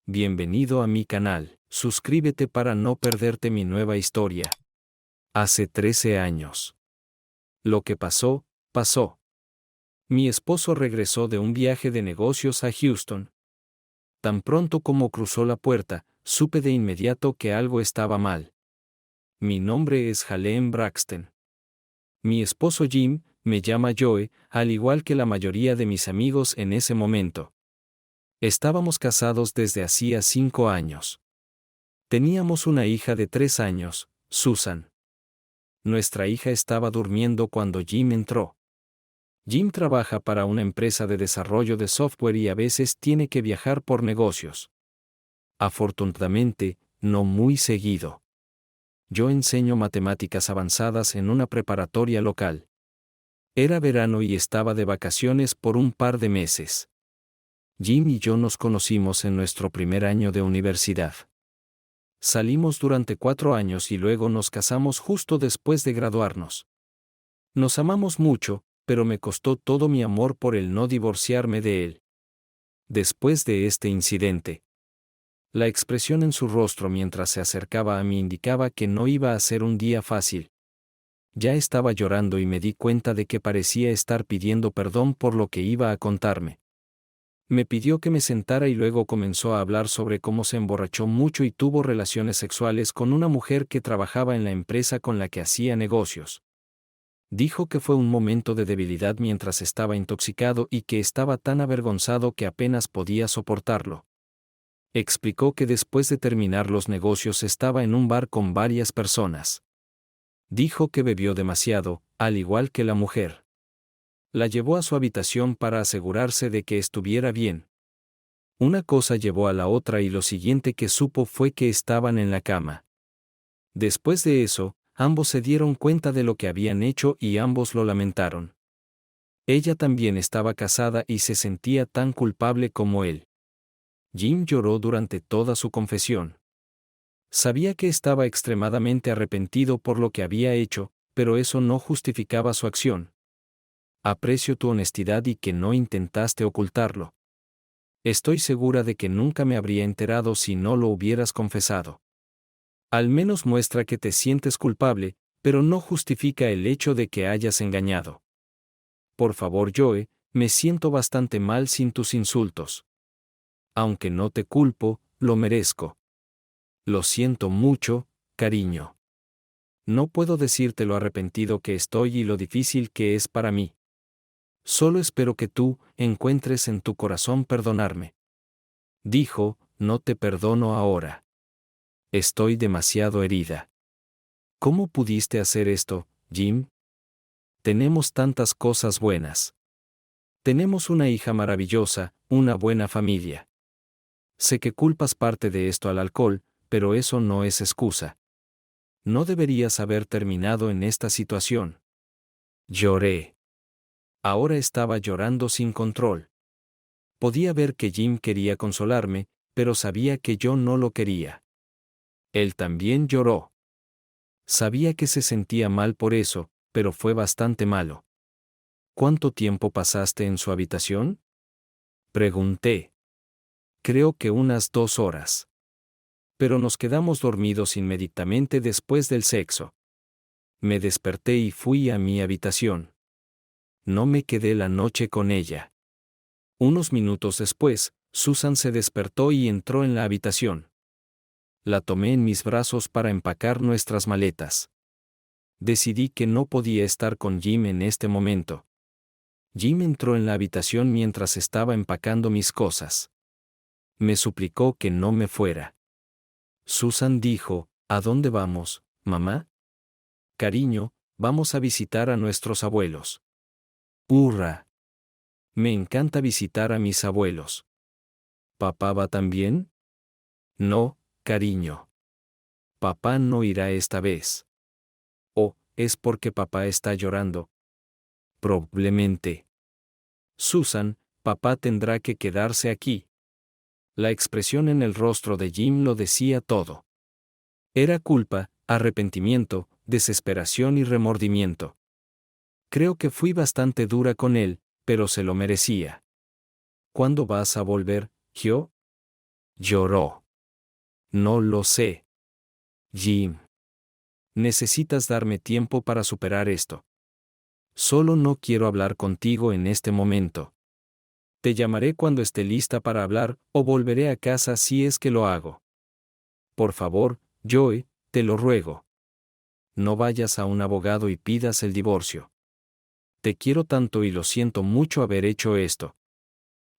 Bienvenido a mi canal. Suscríbete para no perderte mi nueva historia. Hace 13 años. Lo que pasó, pasó. Mi esposo regresó de un viaje de negocios a Houston. Tan pronto como cruzó la puerta, supe de inmediato que algo estaba mal. Mi nombre es Jalem Braxton. Mi esposo Jim me llama Joe, al igual que la mayoría de mis amigos en ese momento. Estábamos casados desde hacía 5 años. Teníamos una hija de 3 años, Susan. Nuestra hija estaba durmiendo cuando Jim entró. Jim trabaja para una empresa de desarrollo de software y a veces tiene que viajar por negocios. Afortunadamente, no muy seguido. Yo enseño matemáticas avanzadas en una preparatoria local. Era verano y estaba de vacaciones por un par de meses. Jim y yo nos conocimos en nuestro primer año de universidad. Salimos durante 4 años y luego nos casamos justo después de graduarnos. Nos amamos mucho, pero me costó todo mi amor por el no divorciarme de él. Después de este incidente, la expresión en su rostro mientras se acercaba a mí indicaba que no iba a ser un día fácil. Ya estaba llorando y me di cuenta de que parecía estar pidiendo perdón por lo que iba a contarme. Me pidió que me sentara y luego comenzó a hablar sobre cómo se emborrachó mucho y tuvo relaciones sexuales con una mujer que trabajaba en la empresa con la que hacía negocios. Dijo que fue un momento de debilidad mientras estaba intoxicado y que estaba tan avergonzado que apenas podía soportarlo. Explicó que después de terminar los negocios estaba en un bar con varias personas. Dijo que bebió demasiado, al igual que la mujer. La llevó a su habitación para asegurarse de que estuviera bien. Una cosa llevó a la otra y lo siguiente que supo fue que estaban en la cama. Después de eso, ambos se dieron cuenta de lo que habían hecho y ambos lo lamentaron. Ella también estaba casada y se sentía tan culpable como él. Jim lloró durante toda su confesión. Sabía que estaba extremadamente arrepentido por lo que había hecho, pero eso no justificaba su acción. Aprecio tu honestidad y que no intentaste ocultarlo. Estoy segura de que nunca me habría enterado si no lo hubieras confesado. Al menos muestra que te sientes culpable, pero no justifica el hecho de que hayas engañado. Por favor, Joe, me siento bastante mal sin tus insultos. Aunque no te culpo, lo merezco. Lo siento mucho, cariño. No puedo decirte lo arrepentido que estoy y lo difícil que es para mí. Solo espero que tú encuentres en tu corazón perdonarme. Dijo, no te perdono ahora. Estoy demasiado herida. ¿Cómo pudiste hacer esto, Jim? Tenemos tantas cosas buenas. Tenemos una hija maravillosa, una buena familia. Sé que culpas parte de esto al alcohol, pero eso no es excusa. No deberías haber terminado en esta situación. Lloré. Ahora estaba llorando sin control. Podía ver que Jim quería consolarme, pero sabía que yo no lo quería. Él también lloró. Sabía que se sentía mal por eso, pero fue bastante malo. ¿Cuánto tiempo pasaste en su habitación? Pregunté. Creo que unas 2 horas. Pero nos quedamos dormidos inmediatamente después del sexo. Me desperté y fui a mi habitación. No me quedé la noche con ella. Unos minutos después, Susan se despertó y entró en la habitación. La tomé en mis brazos para empacar nuestras maletas. Decidí que no podía estar con Jim en este momento. Jim entró en la habitación mientras estaba empacando mis cosas. Me suplicó que no me fuera. Susan dijo, ¿a dónde vamos, mamá? Cariño, vamos a visitar a nuestros abuelos. ¡Hurra! Me encanta visitar a mis abuelos. ¿Papá va también? No, cariño. Papá no irá esta vez. ¿O es porque papá está llorando? Probablemente. Susan, papá tendrá que quedarse aquí. La expresión en el rostro de Jim lo decía todo. Era culpa, arrepentimiento, desesperación y remordimiento. Creo que fui bastante dura con él, pero se lo merecía. ¿Cuándo vas a volver, Joe? Lloró. No lo sé. Jim. Necesitas darme tiempo para superar esto. Solo no quiero hablar contigo en este momento. Te llamaré cuando esté lista para hablar, o volveré a casa si es que lo hago. Por favor, Joe, te lo ruego. No vayas a un abogado y pidas el divorcio. Te quiero tanto y lo siento mucho haber hecho esto.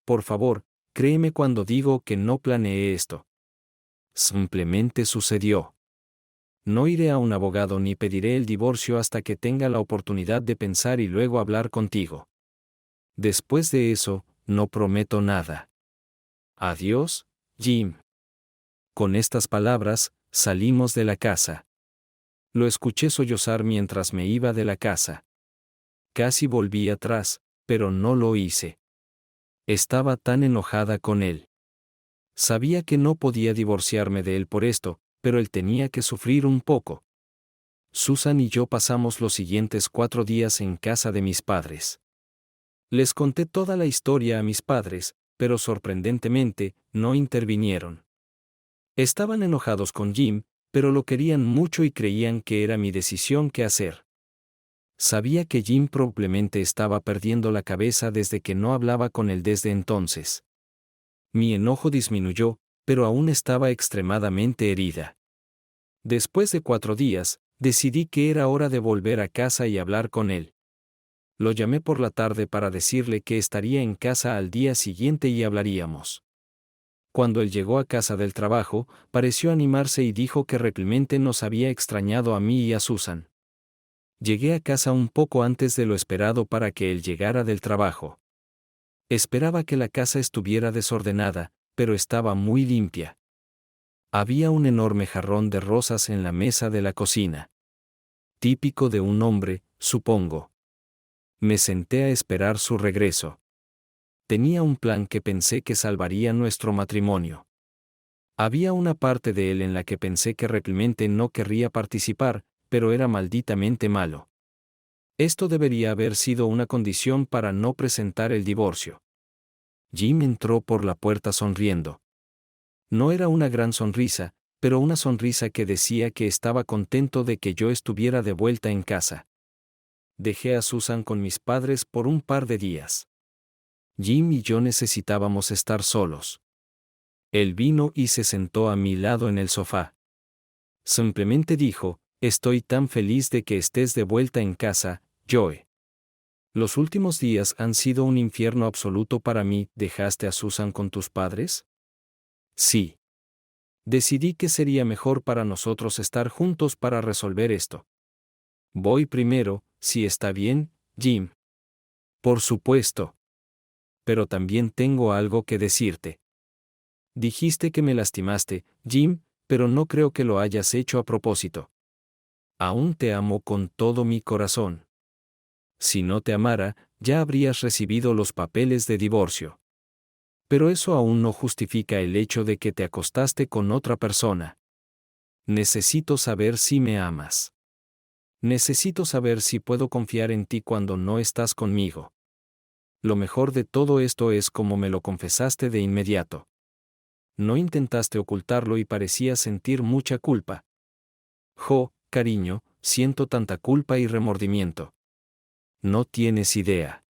Por favor, créeme cuando digo que no planeé esto. Simplemente sucedió. No iré a un abogado ni pediré el divorcio hasta que tenga la oportunidad de pensar y luego hablar contigo. Después de eso, no prometo nada. Adiós, Jim. Con estas palabras, salimos de la casa. Lo escuché sollozar mientras me iba de la casa. Casi volví atrás, pero no lo hice. Estaba tan enojada con él. Sabía que no podía divorciarme de él por esto, pero él tenía que sufrir un poco. Susan y yo pasamos los siguientes 4 días en casa de mis padres. Les conté toda la historia a mis padres, pero sorprendentemente, no intervinieron. Estaban enojados con Jim, pero lo querían mucho y creían que era mi decisión qué hacer. Sabía que Jim probablemente estaba perdiendo la cabeza desde que no hablaba con él desde entonces. Mi enojo disminuyó, pero aún estaba extremadamente herida. Después de 4 días, decidí que era hora de volver a casa y hablar con él. Lo llamé por la tarde para decirle que estaría en casa al día siguiente y hablaríamos. Cuando él llegó a casa del trabajo, pareció animarse y dijo que realmente nos había extrañado a mí y a Susan. Llegué a casa un poco antes de lo esperado para que él llegara del trabajo. Esperaba que la casa estuviera desordenada, pero estaba muy limpia. Había un enorme jarrón de rosas en la mesa de la cocina. Típico de un hombre, supongo. Me senté a esperar su regreso. Tenía un plan que pensé que salvaría nuestro matrimonio. Había una parte de él en la que pensé que realmente no querría participar, pero era malditamente malo. Esto debería haber sido una condición para no presentar el divorcio. Jim entró por la puerta sonriendo. No era una gran sonrisa, pero una sonrisa que decía que estaba contento de que yo estuviera de vuelta en casa. Dejé a Susan con mis padres por un par de días. Jim y yo necesitábamos estar solos. Él vino y se sentó a mi lado en el sofá. Simplemente dijo, «Estoy tan feliz de que estés de vuelta en casa, Joe. Los últimos días han sido un infierno absoluto para mí. ¿Dejaste a Susan con tus padres?» Sí. Decidí que sería mejor para nosotros estar juntos para resolver esto. Voy primero, si está bien, Jim. Por supuesto. Pero también tengo algo que decirte. Dijiste que me lastimaste, Jim, pero no creo que lo hayas hecho a propósito. Aún te amo con todo mi corazón. Si no te amara, ya habrías recibido los papeles de divorcio. Pero eso aún no justifica el hecho de que te acostaste con otra persona. Necesito saber si me amas. Necesito saber si puedo confiar en ti cuando no estás conmigo. Lo mejor de todo esto es como me lo confesaste de inmediato. No intentaste ocultarlo y parecías sentir mucha culpa. Cariño, siento tanta culpa y remordimiento. No tienes idea.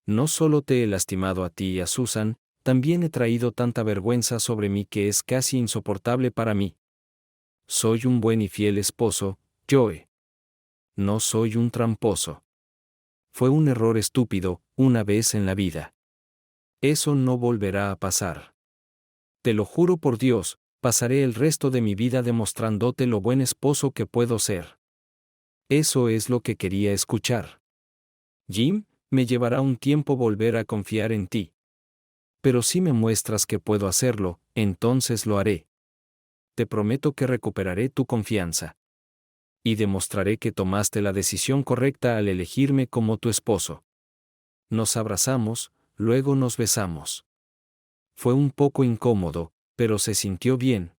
No solo te he lastimado a ti y a Susan, también he traído tanta vergüenza sobre mí que es casi insoportable para mí. Soy un buen y fiel esposo, Joe. No soy un tramposo. Fue un error estúpido, una vez en la vida. Eso no volverá a pasar. Te lo juro por Dios, pasaré el resto de mi vida demostrándote lo buen esposo que puedo ser. Eso es lo que quería escuchar. Jim, me llevará un tiempo volver a confiar en ti. Pero si me muestras que puedo hacerlo, entonces lo haré. Te prometo que recuperaré tu confianza. Y demostraré que tomaste la decisión correcta al elegirme como tu esposo. Nos abrazamos, luego nos besamos. Fue un poco incómodo, pero se sintió bien.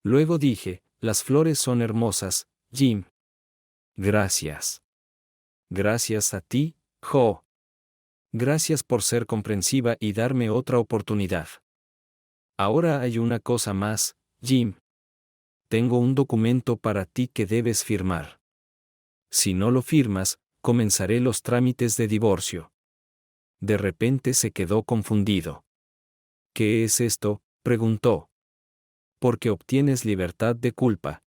Luego dije, las flores son hermosas, Jim. Gracias. Gracias a ti, Jo. Gracias por ser comprensiva y darme otra oportunidad. Ahora hay una cosa más, Jim. Tengo un documento para ti que debes firmar. Si no lo firmas, comenzaré los trámites de divorcio. De repente se quedó confundido. ¿Qué es esto?, preguntó. Porque obtienes libertad de culpa.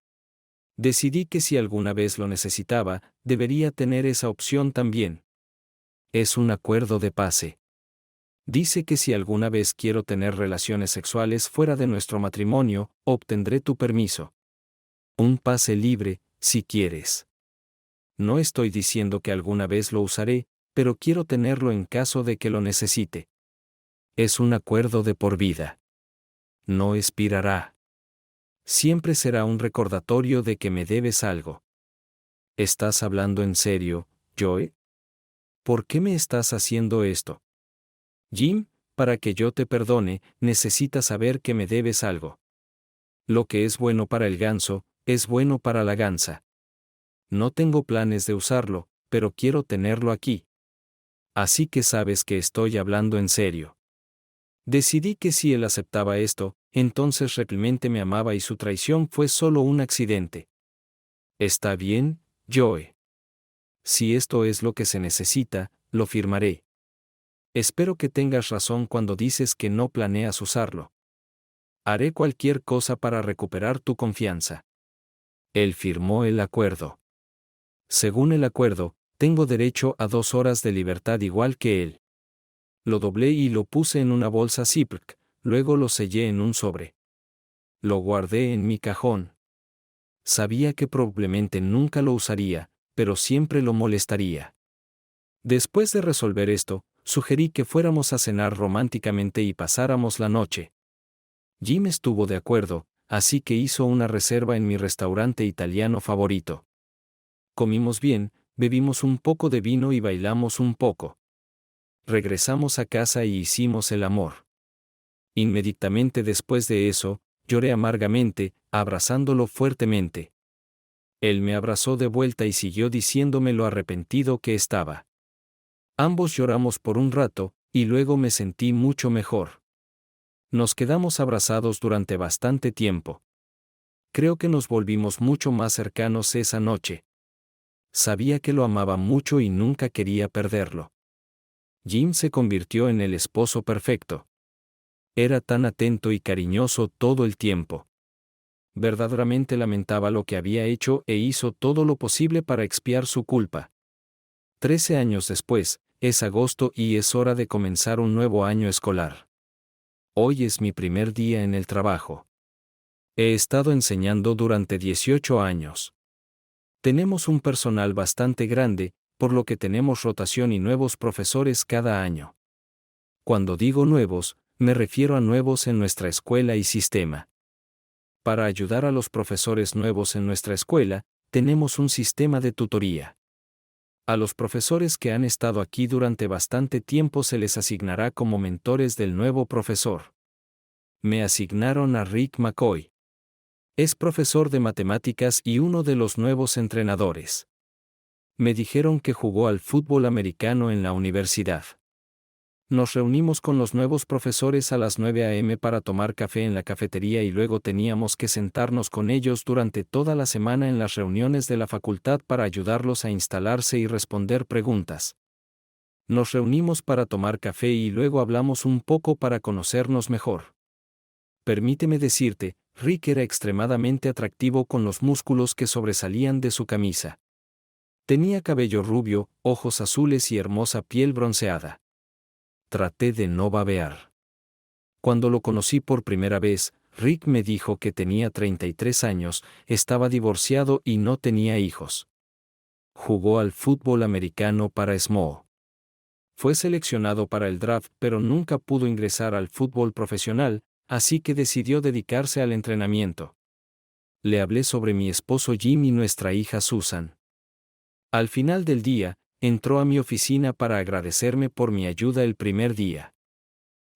Decidí que si alguna vez lo necesitaba, debería tener esa opción también. Es un acuerdo de pase. Dice que si alguna vez quiero tener relaciones sexuales fuera de nuestro matrimonio, obtendré tu permiso. Un pase libre, si quieres. No estoy diciendo que alguna vez lo usaré, pero quiero tenerlo en caso de que lo necesite. Es un acuerdo de por vida. No expirará. Siempre será un recordatorio de que me debes algo. ¿Estás hablando en serio, Joe? ¿Por qué me estás haciendo esto? Jim, para que yo te perdone, necesitas saber que me debes algo. Lo que es bueno para el ganso, es bueno para la gansa. No tengo planes de usarlo, pero quiero tenerlo aquí. Así que sabes que estoy hablando en serio. Decidí que si él aceptaba esto, entonces realmente me amaba y su traición fue solo un accidente. Está bien, Joe. Si esto es lo que se necesita, lo firmaré. Espero que tengas razón cuando dices que no planeas usarlo. Haré cualquier cosa para recuperar tu confianza. Él firmó el acuerdo. Según el acuerdo, tengo derecho a 2 horas de libertad igual que él. Lo doblé y lo puse en una bolsa Ziploc, luego lo sellé en un sobre. Lo guardé en mi cajón. Sabía que probablemente nunca lo usaría, pero siempre lo molestaría. Después de resolver esto, sugerí que fuéramos a cenar románticamente y pasáramos la noche. Jim estuvo de acuerdo, así que hizo una reserva en mi restaurante italiano favorito. Comimos bien, bebimos un poco de vino y bailamos un poco. Regresamos a casa y hicimos el amor. Inmediatamente después de eso, lloré amargamente, abrazándolo fuertemente. Él me abrazó de vuelta y siguió diciéndome lo arrepentido que estaba. Ambos lloramos por un rato, y luego me sentí mucho mejor. Nos quedamos abrazados durante bastante tiempo. Creo que nos volvimos mucho más cercanos esa noche. Sabía que lo amaba mucho y nunca quería perderlo. Jim se convirtió en el esposo perfecto. Era tan atento y cariñoso todo el tiempo. Verdaderamente lamentaba lo que había hecho e hizo todo lo posible para expiar su culpa. 13 años después, es agosto y es hora de comenzar un nuevo año escolar. Hoy es mi primer día en el trabajo. He estado enseñando durante 18 años. Tenemos un personal bastante grande, por lo que tenemos rotación y nuevos profesores cada año. Cuando digo nuevos, me refiero a nuevos en nuestra escuela y sistema. Para ayudar a los profesores nuevos en nuestra escuela, tenemos un sistema de tutoría. A los profesores que han estado aquí durante bastante tiempo se les asignará como mentores del nuevo profesor. Me asignaron a Rick McCoy. Es profesor de matemáticas y uno de los nuevos entrenadores. Me dijeron que jugó al fútbol americano en la universidad. Nos reunimos con los nuevos profesores a las 9 a.m. para tomar café en la cafetería y luego teníamos que sentarnos con ellos durante toda la semana en las reuniones de la facultad para ayudarlos a instalarse y responder preguntas. Nos reunimos para tomar café y luego hablamos un poco para conocernos mejor. Permíteme decirte, Rick era extremadamente atractivo con los músculos que sobresalían de su camisa. Tenía cabello rubio, ojos azules y hermosa piel bronceada. Traté de no babear. Cuando lo conocí por primera vez, Rick me dijo que tenía 33 años, estaba divorciado y no tenía hijos. Jugó al fútbol americano para SMO. Fue seleccionado para el draft pero nunca pudo ingresar al fútbol profesional, así que decidió dedicarse al entrenamiento. Le hablé sobre mi esposo Jim y nuestra hija Susan. Al final del día, entró a mi oficina para agradecerme por mi ayuda el primer día.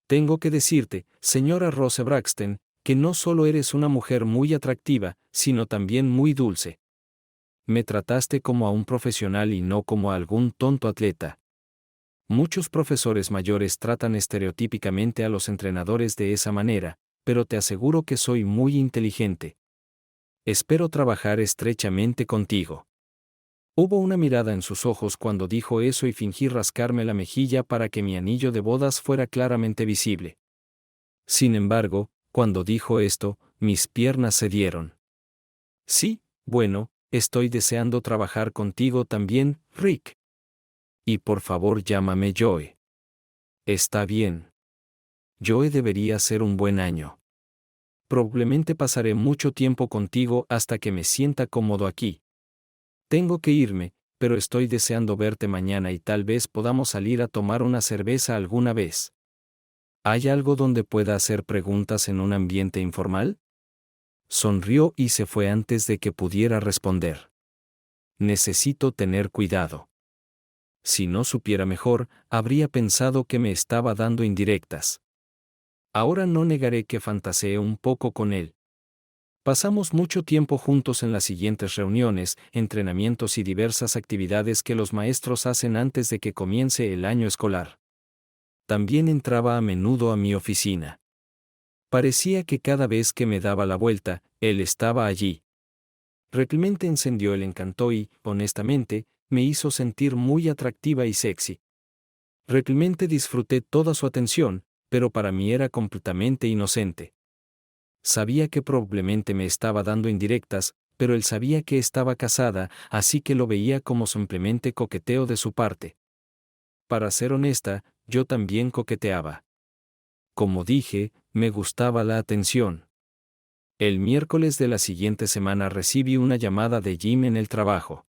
Tengo que decirte, señora Rose Braxton, que no solo eres una mujer muy atractiva, sino también muy dulce. Me trataste como a un profesional y no como a algún tonto atleta. Muchos profesores mayores tratan estereotípicamente a los entrenadores de esa manera, pero te aseguro que soy muy inteligente. Espero trabajar estrechamente contigo. Hubo una mirada en sus ojos cuando dijo eso y fingí rascarme la mejilla para que mi anillo de bodas fuera claramente visible. Sin embargo, cuando dijo esto, mis piernas cedieron. Sí, bueno, estoy deseando trabajar contigo también, Rick. Y por favor llámame Joe. Está bien. Joe debería ser un buen año. Probablemente pasaré mucho tiempo contigo hasta que me sienta cómodo aquí. Tengo que irme, pero estoy deseando verte mañana y tal vez podamos salir a tomar una cerveza alguna vez. ¿Hay algo donde pueda hacer preguntas en un ambiente informal? Sonrió y se fue antes de que pudiera responder. Necesito tener cuidado. Si no supiera mejor, habría pensado que me estaba dando indirectas. Ahora no negaré que fantaseé un poco con él. Pasamos mucho tiempo juntos en las siguientes reuniones, entrenamientos y diversas actividades que los maestros hacen antes de que comience el año escolar. También entraba a menudo a mi oficina. Parecía que cada vez que me daba la vuelta, él estaba allí. Realmente encendió el encanto y, honestamente, me hizo sentir muy atractiva y sexy. Realmente disfruté toda su atención, pero para mí era completamente inocente. Sabía que probablemente me estaba dando indirectas, pero él sabía que estaba casada, así que lo veía como simplemente coqueteo de su parte. Para ser honesta, yo también coqueteaba. Como dije, me gustaba la atención. El miércoles de la siguiente semana recibí una llamada de Jim en el trabajo.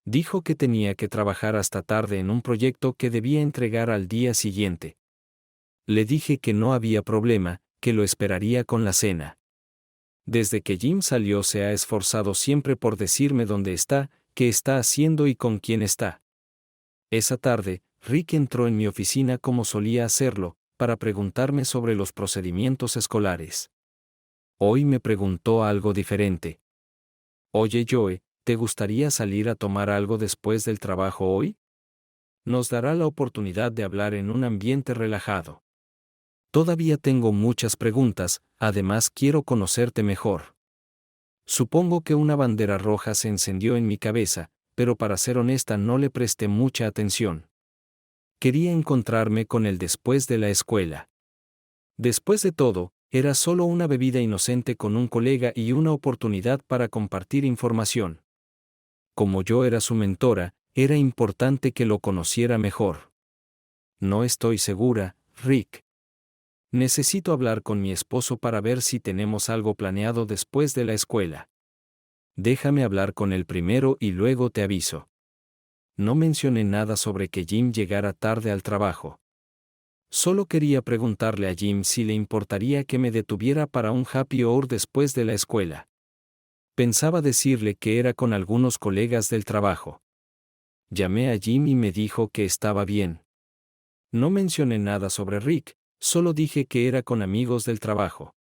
Dijo que tenía que trabajar hasta tarde en un proyecto que debía entregar al día siguiente. Le dije que no había problema, que lo esperaría con la cena. Desde que Jim salió se ha esforzado siempre por decirme dónde está, qué está haciendo y con quién está. Esa tarde, Rick entró en mi oficina como solía hacerlo, para preguntarme sobre los procedimientos escolares. Hoy me preguntó algo diferente. Oye Joe, ¿te gustaría salir a tomar algo después del trabajo hoy? Nos dará la oportunidad de hablar en un ambiente relajado. Todavía tengo muchas preguntas, además quiero conocerte mejor. Supongo que una bandera roja se encendió en mi cabeza, pero para ser honesta no le presté mucha atención. Quería encontrarme con él después de la escuela. Después de todo, era solo una bebida inocente con un colega y una oportunidad para compartir información. Como yo era su mentora, era importante que lo conociera mejor. No estoy segura, Rick. Necesito hablar con mi esposo para ver si tenemos algo planeado después de la escuela. Déjame hablar con él primero y luego te aviso. No mencioné nada sobre que Jim llegara tarde al trabajo. Solo quería preguntarle a Jim si le importaría que me detuviera para un happy hour después de la escuela. Pensaba decirle que era con algunos colegas del trabajo. Llamé a Jim y me dijo que estaba bien. No mencioné nada sobre Rick, solo dije que era con amigos del trabajo.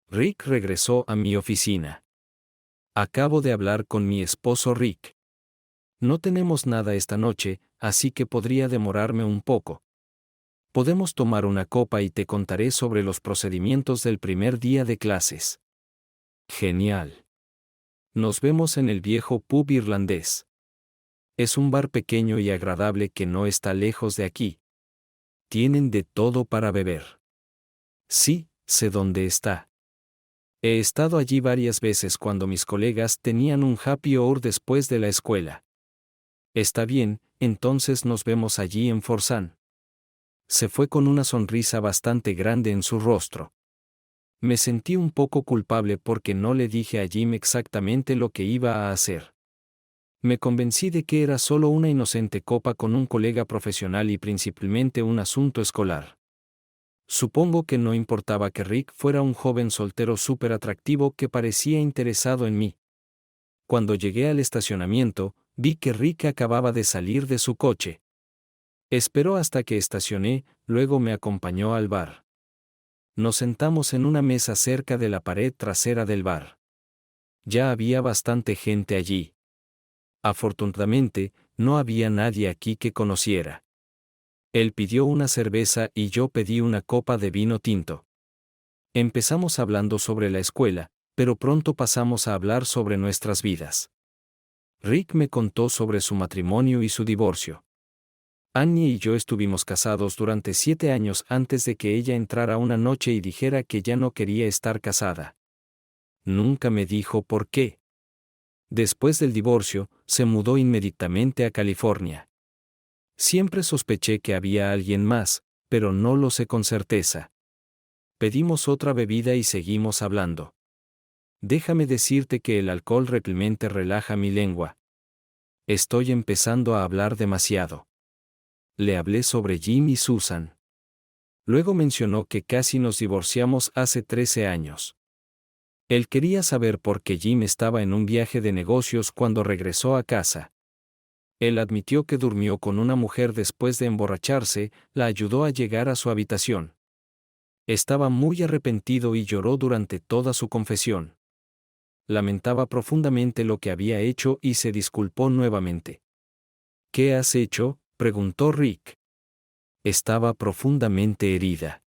Rick regresó a mi oficina. Acabo de hablar con mi esposo Rick. No tenemos nada esta noche, así que podría demorarme un poco. Podemos tomar una copa y te contaré sobre los procedimientos del primer día de clases. Genial. Nos vemos en el viejo pub irlandés. Es un bar pequeño y agradable que no está lejos de aquí. Tienen de todo para beber. Sí, sé dónde está. He estado allí varias veces cuando mis colegas tenían un happy hour después de la escuela. Está bien, entonces nos vemos allí en Forsan. Se fue con una sonrisa bastante grande en su rostro. Me sentí un poco culpable porque no le dije a Jim exactamente lo que iba a hacer. Me convencí de que era solo una inocente copa con un colega profesional y principalmente un asunto escolar. Supongo que no importaba que Rick fuera un joven soltero súper atractivo que parecía interesado en mí. Cuando llegué al estacionamiento, vi que Rick acababa de salir de su coche. Esperó hasta que estacioné, luego me acompañó al bar. Nos sentamos en una mesa cerca de la pared trasera del bar. Ya había bastante gente allí. Afortunadamente, no había nadie aquí que conociera. Él pidió una cerveza y yo pedí una copa de vino tinto. Empezamos hablando sobre la escuela, pero pronto pasamos a hablar sobre nuestras vidas. Rick me contó sobre su matrimonio y su divorcio. Annie y yo estuvimos casados durante 7 años antes de que ella entrara una noche y dijera que ya no quería estar casada. Nunca me dijo por qué. Después del divorcio, se mudó inmediatamente a California. Siempre sospeché que había alguien más, pero no lo sé con certeza. Pedimos otra bebida y seguimos hablando. Déjame decirte que el alcohol realmente relaja mi lengua. Estoy empezando a hablar demasiado. Le hablé sobre Jim y Susan. Luego mencionó que casi nos divorciamos hace 13 años. Él quería saber por qué Jim estaba en un viaje de negocios cuando regresó a casa. Él admitió que durmió con una mujer después de emborracharse, la ayudó a llegar a su habitación. Estaba muy arrepentido y lloró durante toda su confesión. Lamentaba profundamente lo que había hecho y se disculpó nuevamente. ¿Qué has hecho?, preguntó Rick. Estaba profundamente herida.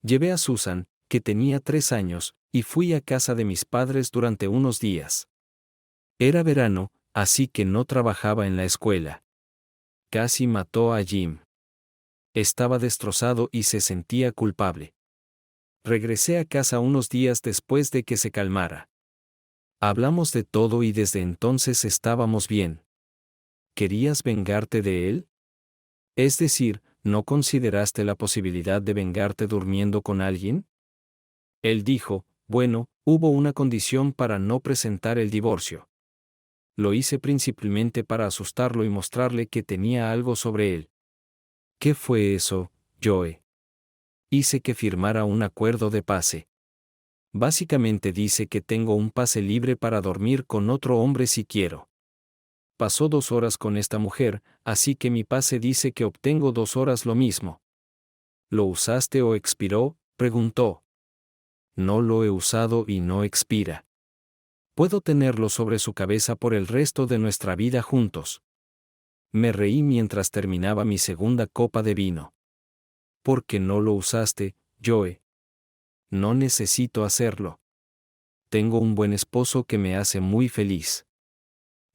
Llevé a Susan, que tenía 3 años, y fui a casa de mis padres durante unos días. Era verano, así que no trabajaba en la escuela. Casi mató a Jim. Estaba destrozado y se sentía culpable. Regresé a casa unos días después de que se calmara. Hablamos de todo y desde entonces estábamos bien. ¿Querías vengarte de él? Es decir, ¿no consideraste la posibilidad de vengarte durmiendo con alguien? Él dijo, bueno, hubo una condición para no presentar el divorcio. Lo hice principalmente para asustarlo y mostrarle que tenía algo sobre él. ¿Qué fue eso, Joe? Hice que firmara un acuerdo de pase. Básicamente dice que tengo un pase libre para dormir con otro hombre si quiero. Pasó 2 horas con esta mujer, así que mi pase dice que obtengo 2 horas lo mismo. ¿Lo usaste o expiró?, preguntó. No lo he usado y no expira. Puedo tenerlo sobre su cabeza por el resto de nuestra vida juntos. Me reí mientras terminaba mi segunda copa de vino. ¿Por qué no lo usaste, Joe? No necesito hacerlo. Tengo un buen esposo que me hace muy feliz.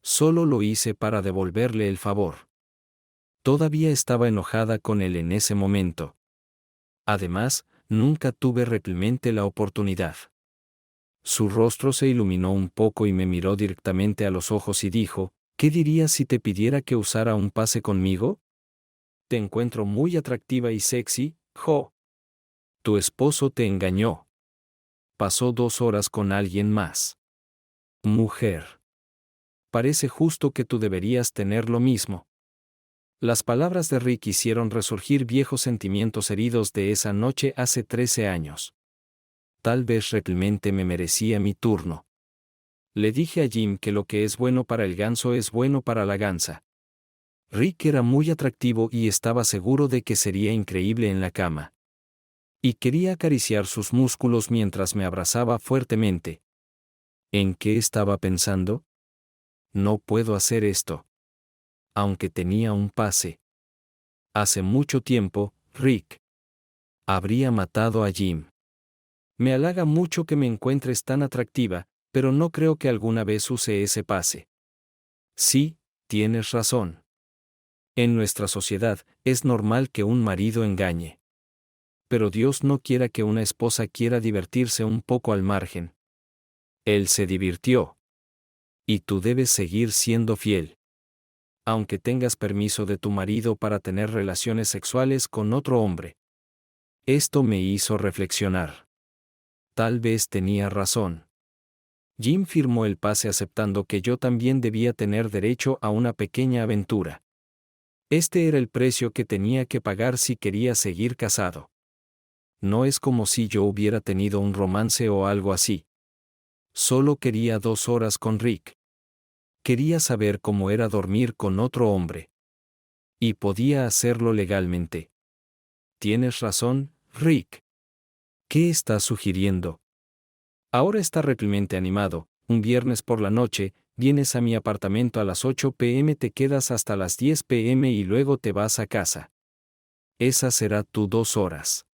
Solo lo hice para devolverle el favor. Todavía estaba enojada con él en ese momento. Además, nunca tuve realmente la oportunidad. Su rostro se iluminó un poco y me miró directamente a los ojos y dijo, ¿qué dirías si te pidiera que usara un pase conmigo? Te encuentro muy atractiva y sexy, Jo. Tu esposo te engañó. Pasó 2 horas con alguien más. Mujer. Parece justo que tú deberías tener lo mismo. Las palabras de Rick hicieron resurgir viejos sentimientos heridos de esa noche hace 13 años. Tal vez realmente me merecía mi turno. Le dije a Jim que lo que es bueno para el ganso es bueno para la gansa. Rick era muy atractivo y estaba seguro de que sería increíble en la cama. Y quería acariciar sus músculos mientras me abrazaba fuertemente. ¿En qué estaba pensando? No puedo hacer esto. Aunque tenía un pase. Hace mucho tiempo, Rick habría matado a Jim. Me halaga mucho que me encuentres tan atractiva, pero no creo que alguna vez use ese pase. Sí, tienes razón. En nuestra sociedad, es normal que un marido engañe. Pero Dios no quiera que una esposa quiera divertirse un poco al margen. Él se divirtió. Y tú debes seguir siendo fiel. Aunque tengas permiso de tu marido para tener relaciones sexuales con otro hombre. Esto me hizo reflexionar. Tal vez tenía razón. Jim firmó el pase aceptando que yo también debía tener derecho a una pequeña aventura. Este era el precio que tenía que pagar si quería seguir casado. No es como si yo hubiera tenido un romance o algo así. Solo quería 2 horas con Rick. Quería saber cómo era dormir con otro hombre. Y podía hacerlo legalmente. Tienes razón, Rick. ¿Qué estás sugiriendo? Ahora está realmente animado. Un viernes por la noche, vienes a mi apartamento a las 8 p.m., te quedas hasta las 10 p.m. y luego te vas a casa. Esa será tu 2 horas.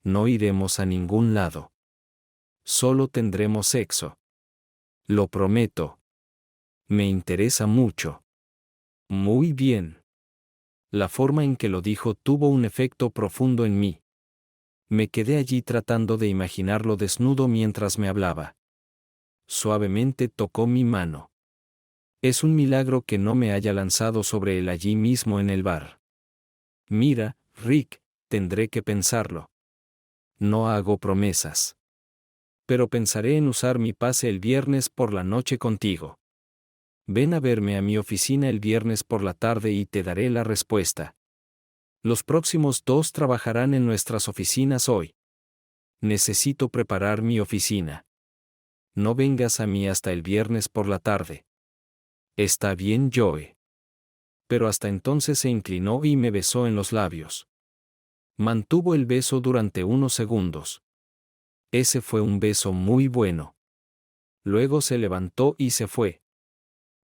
No iremos a ningún lado. Solo tendremos sexo. Lo prometo. Me interesa mucho. Muy bien. La forma en que lo dijo tuvo un efecto profundo en mí. Me quedé allí tratando de imaginarlo desnudo mientras me hablaba. Suavemente tocó mi mano. Es un milagro que no me haya lanzado sobre él allí mismo en el bar. Mira, Rick, tendré que pensarlo. No hago promesas. Pero pensaré en usar mi pase el viernes por la noche contigo. Ven a verme a mi oficina el viernes por la tarde y te daré la respuesta. Los próximos 2 trabajarán en nuestras oficinas hoy. Necesito preparar mi oficina. No vengas a mí hasta el viernes por la tarde. Está bien, Joe. Pero hasta entonces se inclinó y me besó en los labios. Mantuvo el beso durante unos segundos. Ese fue un beso muy bueno. Luego se levantó y se fue.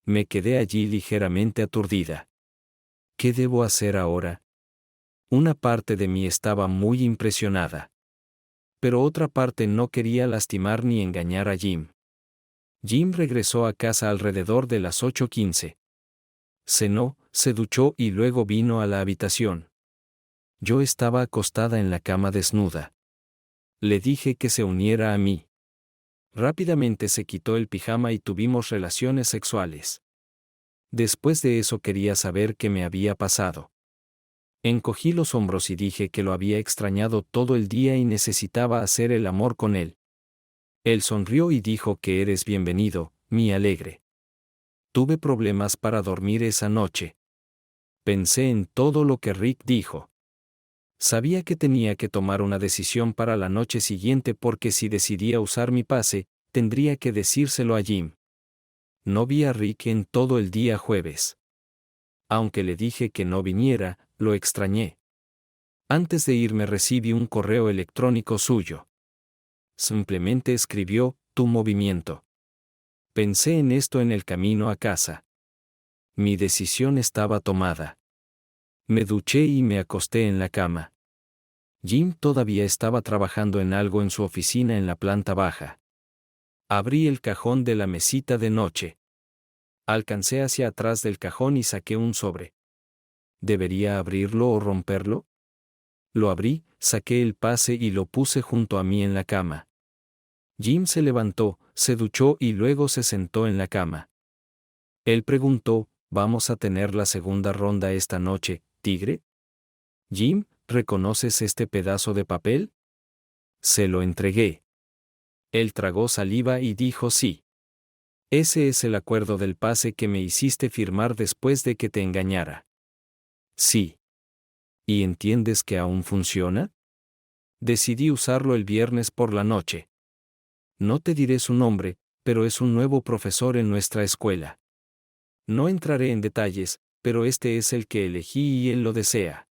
Me quedé allí ligeramente aturdida. ¿Qué debo hacer ahora? Una parte de mí estaba muy impresionada. Pero otra parte no quería lastimar ni engañar a Jim. Jim regresó a casa alrededor de las 8:15. Cenó, se duchó y luego vino a la habitación. Yo estaba acostada en la cama desnuda. Le dije que se uniera a mí. Rápidamente se quitó el pijama y tuvimos relaciones sexuales. Después de eso quería saber qué me había pasado. Encogí los hombros y dije que lo había extrañado todo el día y necesitaba hacer el amor con él. Él sonrió y dijo que eres bienvenido, mi alegre. Tuve problemas para dormir esa noche. Pensé en todo lo que Rick dijo. Sabía que tenía que tomar una decisión para la noche siguiente porque si decidía usar mi pase, tendría que decírselo a Jim. No vi a Rick en todo el día jueves. Aunque le dije que no viniera, lo extrañé. Antes de irme recibí un correo electrónico suyo. Simplemente escribió, tu movimiento. Pensé en esto en el camino a casa. Mi decisión estaba tomada. Me duché y me acosté en la cama. Jim todavía estaba trabajando en algo en su oficina en la planta baja. Abrí el cajón de la mesita de noche. Alcancé hacia atrás del cajón y saqué un sobre. ¿Debería abrirlo o romperlo? Lo abrí, saqué el pase y lo puse junto a mí en la cama. Jim se levantó, se duchó y luego se sentó en la cama. Él preguntó, ¿vamos a tener la segunda ronda esta noche, tigre? Jim, ¿reconoces este pedazo de papel? Se lo entregué. Él tragó saliva y dijo sí. Ese es el acuerdo del pase que me hiciste firmar después de que te engañara. Sí. ¿Y entiendes que aún funciona? Decidí usarlo el viernes por la noche. No te diré su nombre, pero es un nuevo profesor en nuestra escuela. No entraré en detalles, pero este es el que elegí y él lo desea.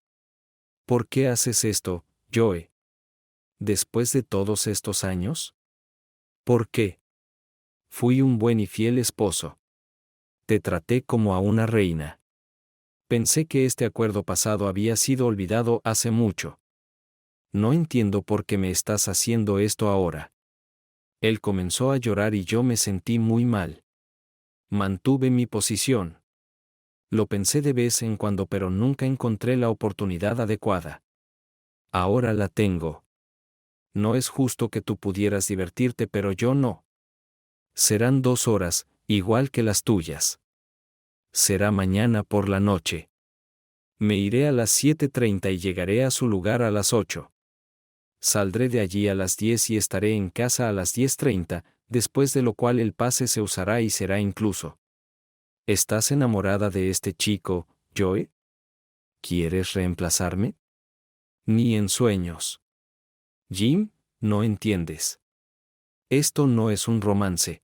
¿Por qué haces esto, Joe? ¿Después de todos estos años? ¿Por qué? Fui un buen y fiel esposo. Te traté como a una reina. Pensé que este acuerdo pasado había sido olvidado hace mucho. No entiendo por qué me estás haciendo esto ahora. Él comenzó a llorar y yo me sentí muy mal. Mantuve mi posición. Lo pensé de vez en cuando pero nunca encontré la oportunidad adecuada. Ahora la tengo. No es justo que tú pudieras divertirte pero yo no. Serán 2 horas, igual que las tuyas. Será mañana por la noche. Me iré a las 7:30 y llegaré a su lugar a las 8. Saldré de allí a las 10 y estaré en casa a las 10:30, después de lo cual el pase se usará y será incluso. ¿Estás enamorada de este chico, Joe? ¿Quieres reemplazarme? Ni en sueños. Jim, no entiendes. Esto no es un romance.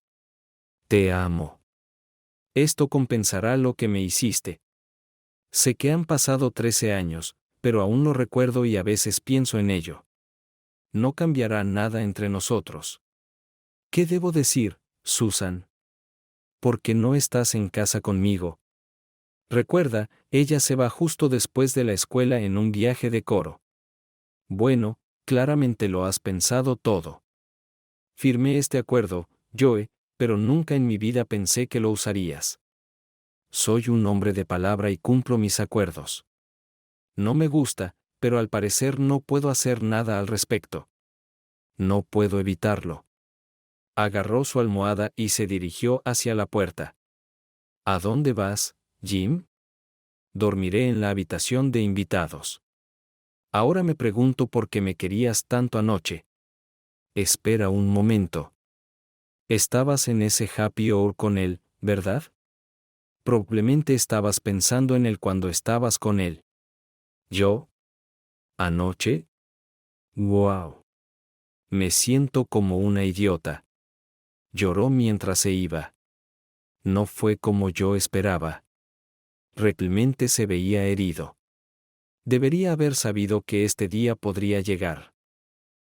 Te amo. Esto compensará lo que me hiciste. Sé que han pasado 13 años, pero aún lo recuerdo y a veces pienso en ello. No cambiará nada entre nosotros. ¿Qué debo decir, Susan? ¿Por qué no estás en casa conmigo? Recuerda, ella se va justo después de la escuela en un viaje de coro. Bueno, Claramente lo has pensado todo. Firmé este acuerdo, Joe, pero nunca en mi vida pensé que lo usarías. Soy un hombre de palabra y cumplo mis acuerdos. No me gusta, pero al parecer no puedo hacer nada al respecto. No puedo evitarlo. Agarró su almohada y se dirigió hacia la puerta. ¿A dónde vas, Jim? Dormiré en la habitación de invitados. Ahora me pregunto por qué me querías tanto anoche. Espera un momento. Estabas en ese happy hour con él, ¿verdad? Probablemente estabas pensando en él cuando estabas con él. ¿Yo? ¿Anoche? ¡Wow! Me siento como una idiota. Lloró mientras se iba. No fue como yo esperaba. Realmente se veía herido. Debería haber sabido que este día podría llegar.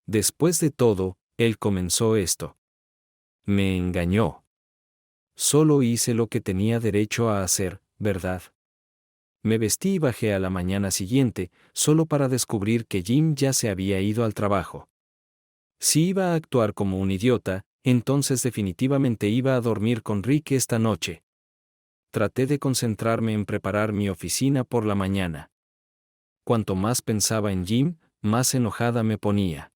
Después de todo, él comenzó esto. Me engañó. Solo hice lo que tenía derecho a hacer, ¿verdad? Me vestí y bajé a la mañana siguiente, solo para descubrir que Jim ya se había ido al trabajo. Si iba a actuar como un idiota, entonces definitivamente iba a dormir con Rick esta noche. Traté de concentrarme en preparar mi oficina por la mañana. Cuanto más pensaba en Jim, más enojada me ponía.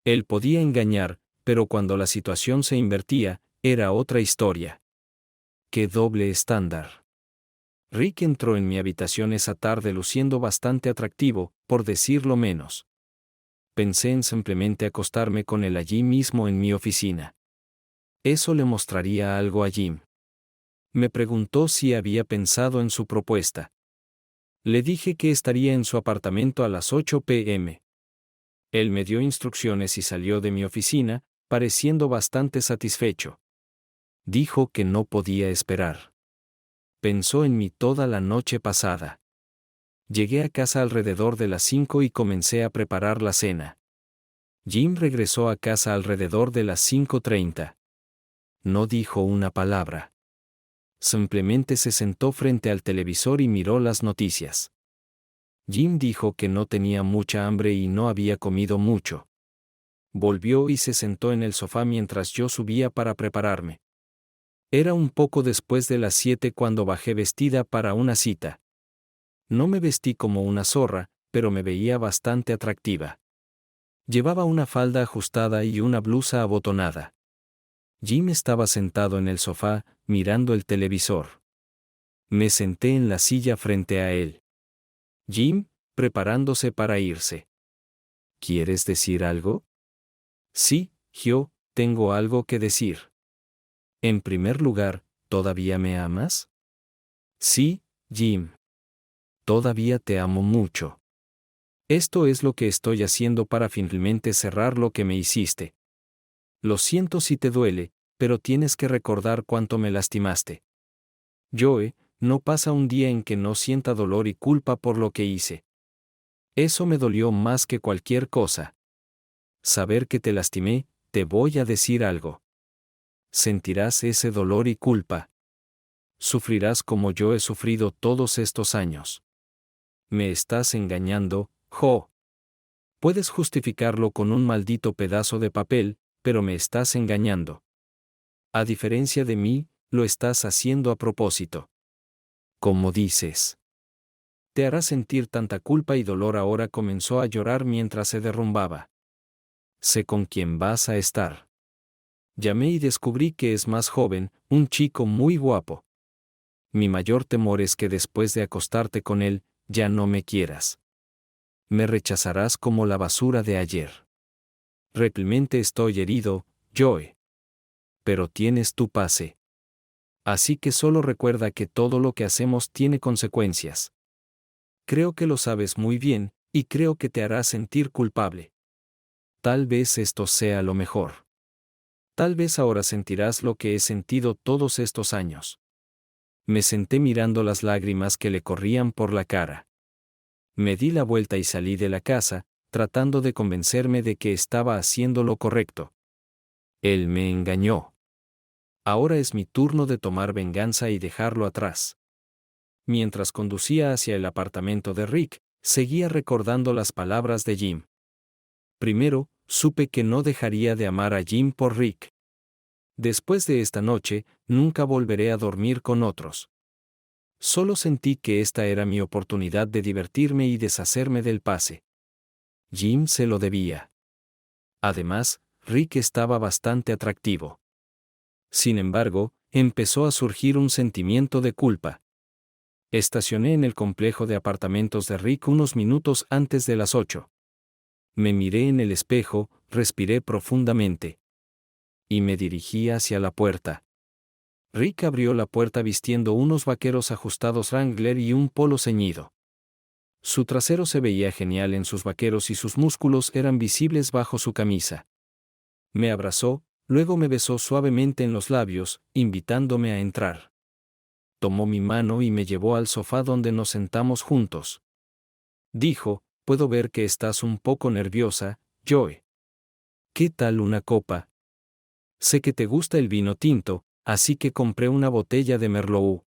Él podía engañar, pero cuando la situación se invertía, era otra historia. ¡Qué doble estándar! Rick entró en mi habitación esa tarde luciendo bastante atractivo, por decirlo menos. Pensé en simplemente acostarme con él allí mismo en mi oficina. Eso le mostraría algo a Jim. Me preguntó si había pensado en su propuesta. Le dije que estaría en su apartamento a las 8 p.m. Él me dio instrucciones y salió de mi oficina, pareciendo bastante satisfecho. Dijo que no podía esperar. Pensó en mí toda la noche pasada. Llegué a casa alrededor de las 5 y comencé a preparar la cena. Jim regresó a casa alrededor de las 5:30. No dijo una palabra. Simplemente se sentó frente al televisor y miró las noticias. Jim dijo que no tenía mucha hambre y no había comido mucho. Volvió y se sentó en el sofá mientras yo subía para prepararme. Era un poco después de las 7 cuando bajé vestida para una cita. No me vestí como una zorra, pero me veía bastante atractiva. Llevaba una falda ajustada y una blusa abotonada. Jim estaba sentado en el sofá, mirando el televisor. Me senté en la silla frente a él. Jim, preparándose para irse. ¿Quieres decir algo? Sí, yo, tengo algo que decir. En primer lugar, ¿todavía me amas? Sí, Jim. Todavía te amo mucho. Esto es lo que estoy haciendo para finalmente cerrar lo que me hiciste. Lo siento si te duele, pero tienes que recordar cuánto me lastimaste. Joe, no pasa un día en que no sienta dolor y culpa por lo que hice. Eso me dolió más que cualquier cosa. Saber que te lastimé, te voy a decir algo. Sentirás ese dolor y culpa. Sufrirás como yo he sufrido todos estos años. Me estás engañando, Jo. Puedes justificarlo con un maldito pedazo de papel, pero me estás engañando. A diferencia de mí, lo estás haciendo a propósito. Como dices. Te hará sentir tanta culpa y dolor. Ahora comenzó a llorar mientras se derrumbaba. Sé con quién vas a estar. Llamé y descubrí que es más joven, un chico muy guapo. Mi mayor temor es que después de acostarte con él, ya no me quieras. Me rechazarás como la basura de ayer. Realmente estoy herido, Joe. Pero tienes tu pase. Así que solo recuerda que todo lo que hacemos tiene consecuencias. Creo que lo sabes muy bien, y creo que te hará sentir culpable. Tal vez esto sea lo mejor. Tal vez ahora sentirás lo que he sentido todos estos años. Me senté mirando las lágrimas que le corrían por la cara. Me di la vuelta y salí de la casa, tratando de convencerme de que estaba haciendo lo correcto. Él me engañó. Ahora es mi turno de tomar venganza y dejarlo atrás. Mientras conducía hacia el apartamento de Rick, seguía recordando las palabras de Jim. Primero, supe que no dejaría de amar a Jim por Rick. Después de esta noche, nunca volveré a dormir con otros. Solo sentí que esta era mi oportunidad de divertirme y deshacerme del pase. Jim se lo debía. Además, Rick estaba bastante atractivo. Sin embargo, empezó a surgir un sentimiento de culpa. Estacioné en el complejo de apartamentos de Rick unos minutos antes de las 8. Me miré en el espejo, respiré profundamente. Y me dirigí hacia la puerta. Rick abrió la puerta vistiendo unos vaqueros ajustados Wrangler y un polo ceñido. Su trasero se veía genial en sus vaqueros y sus músculos eran visibles bajo su camisa. Me abrazó, luego me besó suavemente en los labios, invitándome a entrar. Tomó mi mano y me llevó al sofá donde nos sentamos juntos. Dijo, puedo ver que estás un poco nerviosa, Joe. ¿Qué tal una copa? Sé que te gusta el vino tinto, así que compré una botella de Merlot.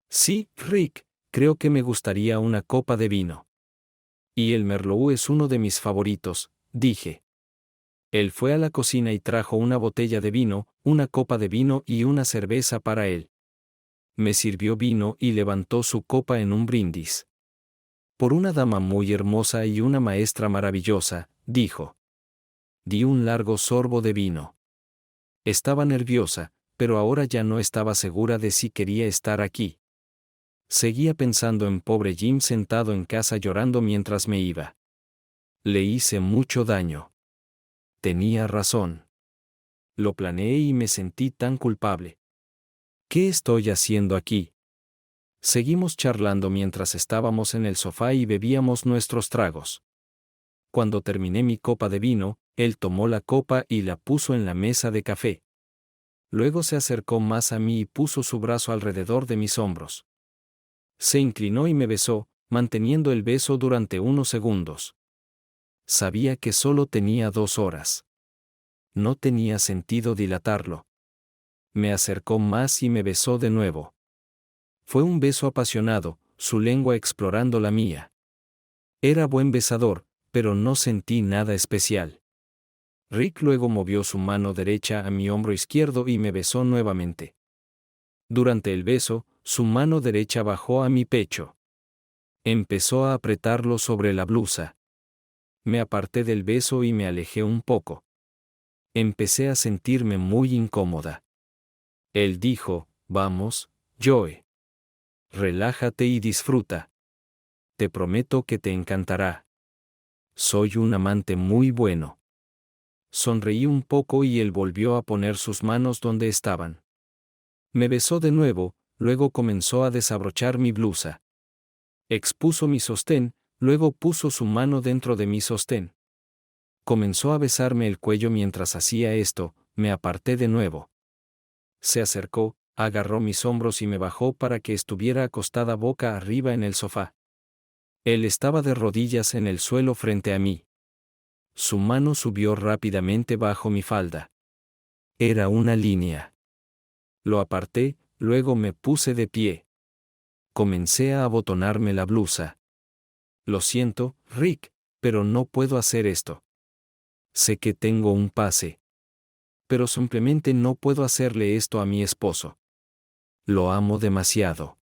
Sí, Rick, creo que me gustaría una copa de vino. Y el Merlot es uno de mis favoritos, dije. Él fue a la cocina y trajo una botella de vino, una copa de vino y una cerveza para él. Me sirvió vino y levantó su copa en un brindis. Por una dama muy hermosa y una maestra maravillosa, dijo. Di un largo sorbo de vino. Estaba nerviosa, pero ahora ya no estaba segura de si quería estar aquí. Seguía pensando en pobre Jim sentado en casa llorando mientras me iba. Le hice mucho daño. Tenía razón. Lo planeé y me sentí tan culpable. ¿Qué estoy haciendo aquí? Seguimos charlando mientras estábamos en el sofá y bebíamos nuestros tragos. Cuando terminé mi copa de vino, él tomó la copa y la puso en la mesa de café. Luego se acercó más a mí y puso su brazo alrededor de mis hombros. Se inclinó y me besó, manteniendo el beso durante unos segundos. Sabía que solo tenía 2 horas. No tenía sentido dilatarlo. Me acercó más y me besó de nuevo. Fue un beso apasionado, su lengua explorando la mía. Era buen besador, pero no sentí nada especial. Rick luego movió su mano derecha a mi hombro izquierdo y me besó nuevamente. Durante el beso, su mano derecha bajó a mi pecho. Empezó a apretarlo sobre la blusa. Me aparté del beso y me alejé un poco. Empecé a sentirme muy incómoda. Él dijo, vamos, Joe. Relájate y disfruta. Te prometo que te encantará. Soy un amante muy bueno. Sonreí un poco y él volvió a poner sus manos donde estaban. Me besó de nuevo, luego comenzó a desabrochar mi blusa. Expuso mi sostén, luego puso su mano dentro de mi sostén. Comenzó a besarme el cuello mientras hacía esto, me aparté de nuevo. Se acercó, agarró mis hombros y me bajó para que estuviera acostada boca arriba en el sofá. Él estaba de rodillas en el suelo frente a mí. Su mano subió rápidamente bajo mi falda. Era una línea. Lo aparté, luego me puse de pie. Comencé a abotonarme la blusa. Lo siento, Rick, pero no puedo hacer esto. Sé que tengo un pase. Pero simplemente no puedo hacerle esto a mi esposo. Lo amo demasiado.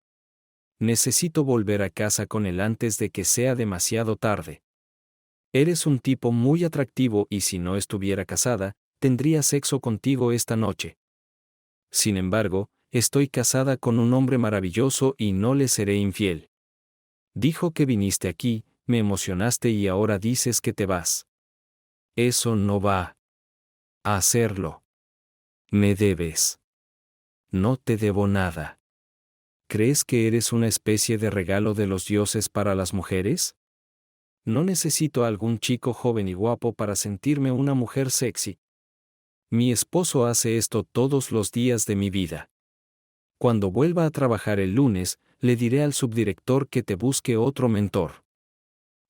Necesito volver a casa con él antes de que sea demasiado tarde. Eres un tipo muy atractivo y si no estuviera casada, tendría sexo contigo esta noche. Sin embargo, estoy casada con un hombre maravilloso y no le seré infiel. Dijo que viniste aquí, me emocionaste y ahora dices que te vas. Eso no va a hacerlo. Me debes. No te debo nada. ¿Crees que eres una especie de regalo de los dioses para las mujeres? No necesito a algún chico joven y guapo para sentirme una mujer sexy. Mi esposo hace esto todos los días de mi vida. Cuando vuelva a trabajar el lunes, le diré al subdirector que te busque otro mentor.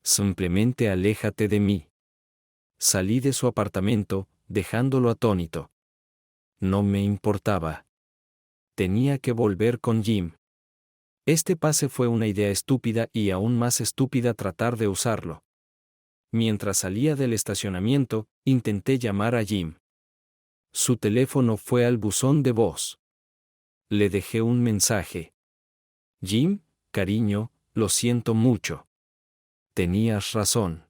Simplemente aléjate de mí. Salí de su apartamento, dejándolo atónito. No me importaba. Tenía que volver con Jim. Este pase fue una idea estúpida y aún más estúpida tratar de usarlo. Mientras salía del estacionamiento, intenté llamar a Jim. Su teléfono fue al buzón de voz. Le dejé un mensaje. Jim, cariño, lo siento mucho. Tenías razón.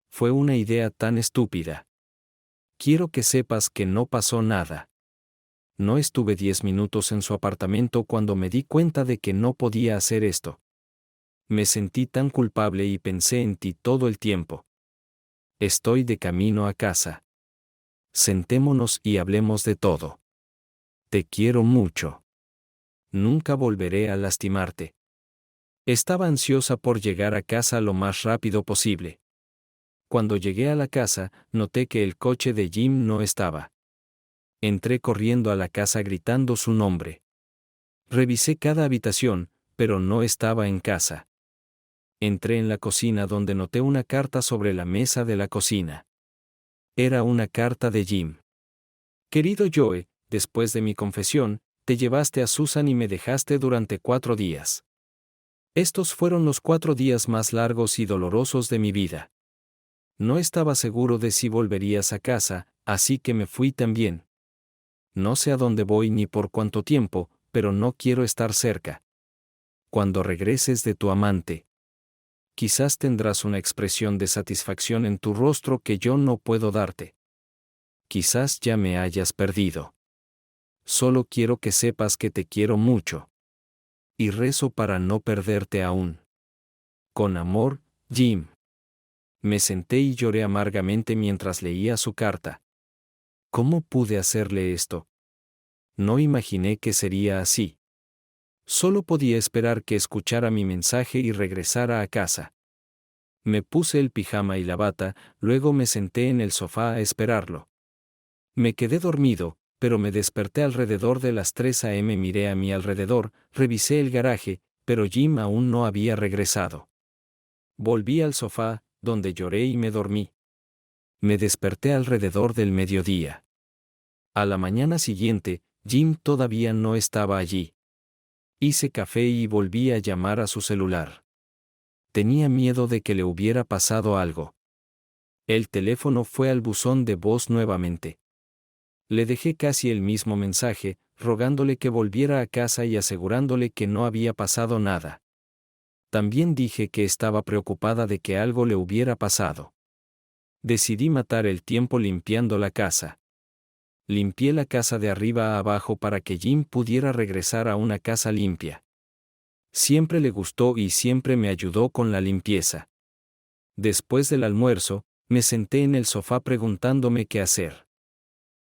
Fue una idea tan estúpida. Quiero que sepas que no pasó nada. No estuve 10 minutos en su apartamento cuando me di cuenta de que no podía hacer esto. Me sentí tan culpable y pensé en ti todo el tiempo. Estoy de camino a casa. Sentémonos y hablemos de todo. Te quiero mucho. Nunca volveré a lastimarte. Estaba ansiosa por llegar a casa lo más rápido posible. Cuando llegué a la casa, noté que el coche de Jim no estaba. Entré corriendo a la casa gritando su nombre. Revisé cada habitación, pero no estaba en casa. Entré en la cocina donde noté una carta sobre la mesa de la cocina. Era una carta de Jim. Querido Joe, después de mi confesión, te llevaste a Susan y me dejaste durante 4 días. Estos fueron los 4 días más largos y dolorosos de mi vida. No estaba seguro de si volverías a casa, así que me fui también. No sé a dónde voy ni por cuánto tiempo, pero no quiero estar cerca. Cuando regreses de tu amante, quizás tendrás una expresión de satisfacción en tu rostro que yo no puedo darte. Quizás ya me hayas perdido. Solo quiero que sepas que te quiero mucho. Y rezo para no perderte aún. Con amor, Jim. Me senté y lloré amargamente mientras leía su carta. ¿Cómo pude hacerle esto? No imaginé que sería así. Solo podía esperar que escuchara mi mensaje y regresara a casa. Me puse el pijama y la bata, luego me senté en el sofá a esperarlo. Me quedé dormido, pero me desperté alrededor de las 3 a.m. Miré a mi alrededor, revisé el garaje, pero Jim aún no había regresado. Volví al sofá, donde lloré y me dormí. Me desperté alrededor del mediodía. A la mañana siguiente, Jim todavía no estaba allí. Hice café y volví a llamar a su celular. Tenía miedo de que le hubiera pasado algo. El teléfono fue al buzón de voz nuevamente. Le dejé casi el mismo mensaje, rogándole que volviera a casa y asegurándole que no había pasado nada. También dije que estaba preocupada de que algo le hubiera pasado. Decidí matar el tiempo limpiando la casa. Limpié la casa de arriba a abajo para que Jim pudiera regresar a una casa limpia. Siempre le gustó y siempre me ayudó con la limpieza. Después del almuerzo, me senté en el sofá preguntándome qué hacer.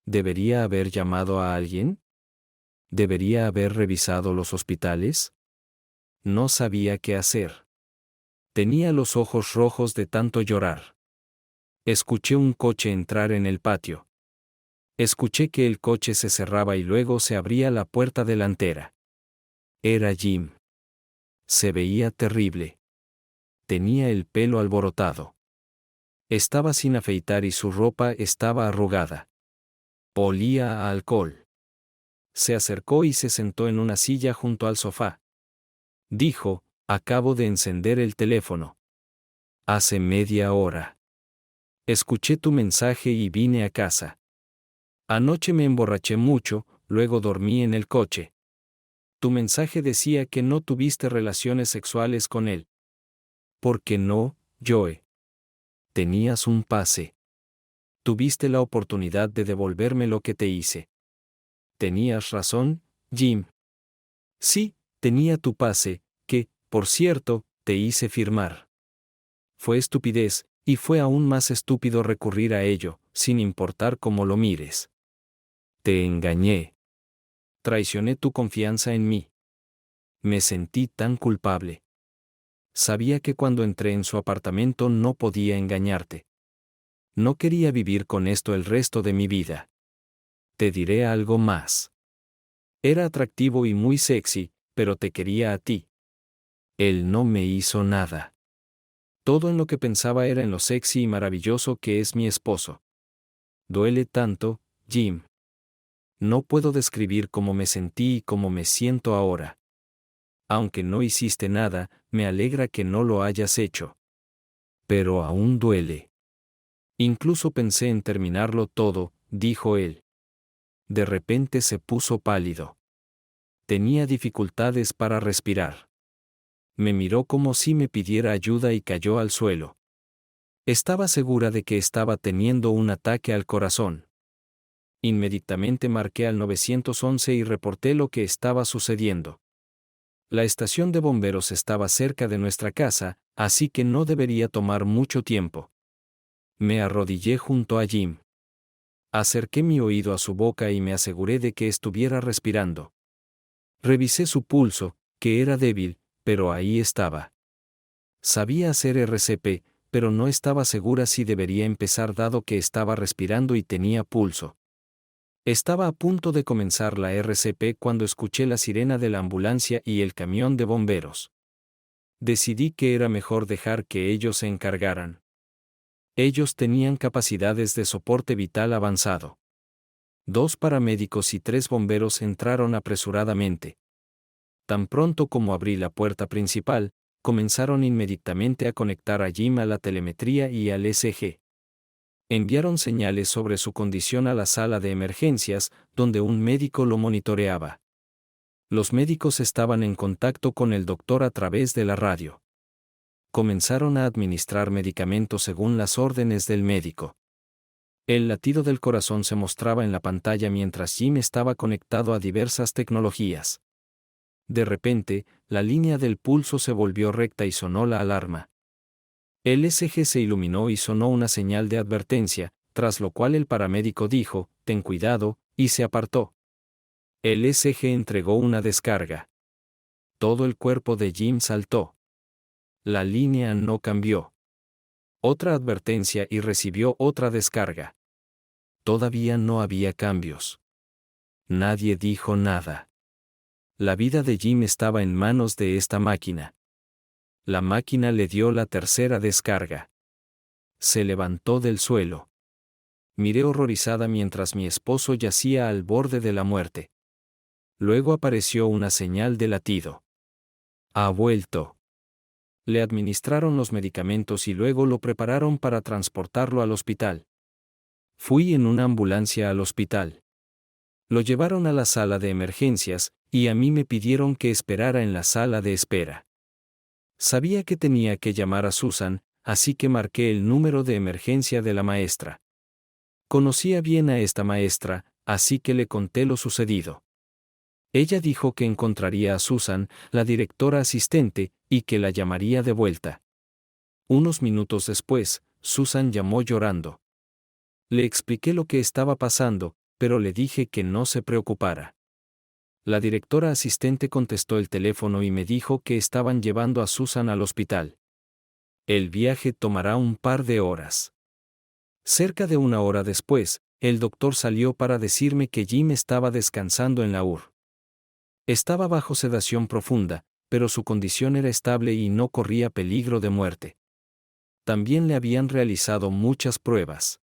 ¿Debería haber llamado a alguien? ¿Debería haber revisado los hospitales? No sabía qué hacer. Tenía los ojos rojos de tanto llorar. Escuché un coche entrar en el patio. Escuché que el coche se cerraba y luego se abría la puerta delantera. Era Jim. Se veía terrible. Tenía el pelo alborotado. Estaba sin afeitar y su ropa estaba arrugada. Olía a alcohol. Se acercó y se sentó en una silla junto al sofá. Dijo, acabo de encender el teléfono. Hace media hora. Escuché tu mensaje y vine a casa. Anoche me emborraché mucho, luego dormí en el coche. Tu mensaje decía que no tuviste relaciones sexuales con él. ¿Por qué no, Joe? Tenías un pase. Tuviste la oportunidad de devolverme lo que te hice. Tenías razón, Jim. Sí, tenía tu pase, que, por cierto, te hice firmar. Fue estupidez, y fue aún más estúpido recurrir a ello, sin importar cómo lo mires. Te engañé. Traicioné tu confianza en mí. Me sentí tan culpable. Sabía que cuando entré en su apartamento no podía engañarte. No quería vivir con esto el resto de mi vida. Te diré algo más. Era atractivo y muy sexy, pero te quería a ti. Él no me hizo nada. Todo en lo que pensaba era en lo sexy y maravilloso que es mi esposo. Duele tanto, Jim. No puedo describir cómo me sentí y cómo me siento ahora. Aunque no hiciste nada, me alegra que no lo hayas hecho. Pero aún duele. Incluso pensé en terminarlo todo, dijo él. De repente se puso pálido. Tenía dificultades para respirar. Me miró como si me pidiera ayuda y cayó al suelo. Estaba segura de que estaba teniendo un ataque al corazón. Inmediatamente marqué al 911 y reporté lo que estaba sucediendo. La estación de bomberos estaba cerca de nuestra casa, así que no debería tomar mucho tiempo. Me arrodillé junto a Jim. Acerqué mi oído a su boca y me aseguré de que estuviera respirando. Revisé su pulso, que era débil, pero ahí estaba. Sabía hacer RCP, pero no estaba segura si debería empezar dado que estaba respirando y tenía pulso. Estaba a punto de comenzar la RCP cuando escuché la sirena de la ambulancia y el camión de bomberos. Decidí que era mejor dejar que ellos se encargaran. Ellos tenían capacidades de soporte vital avanzado. 2 paramédicos y 3 bomberos entraron apresuradamente. Tan pronto como abrí la puerta principal, comenzaron inmediatamente a conectar a Jim a la telemetría y al ECG. Enviaron señales sobre su condición a la sala de emergencias, donde un médico lo monitoreaba. Los médicos estaban en contacto con el doctor a través de la radio. Comenzaron a administrar medicamentos según las órdenes del médico. El latido del corazón se mostraba en la pantalla mientras Jim estaba conectado a diversas tecnologías. De repente, la línea del pulso se volvió recta y sonó la alarma. El ECG se iluminó y sonó una señal de advertencia, tras lo cual el paramédico dijo, «Ten cuidado», y se apartó. El ECG entregó una descarga. Todo el cuerpo de Jim saltó. La línea no cambió. Otra advertencia y recibió otra descarga. Todavía no había cambios. Nadie dijo nada. La vida de Jim estaba en manos de esta máquina. La máquina le dio la tercera descarga. Se levantó del suelo. Miré horrorizada mientras mi esposo yacía al borde de la muerte. Luego apareció una señal de latido. Ha vuelto. Le administraron los medicamentos y luego lo prepararon para transportarlo al hospital. Fui en una ambulancia al hospital. Lo llevaron a la sala de emergencias, y a mí me pidieron que esperara en la sala de espera. Sabía que tenía que llamar a Susan, así que marqué el número de emergencia de la maestra. Conocía bien a esta maestra, así que le conté lo sucedido. Ella dijo que encontraría a Susan, la directora asistente, y que la llamaría de vuelta. Unos minutos después, Susan llamó llorando. Le expliqué lo que estaba pasando, pero le dije que no se preocupara. La directora asistente contestó el teléfono y me dijo que estaban llevando a Susan al hospital. El viaje tomará un par de horas. Cerca de una hora después, el doctor salió para decirme que Jim estaba descansando en la UR. Estaba bajo sedación profunda, pero su condición era estable y no corría peligro de muerte. También le habían realizado muchas pruebas.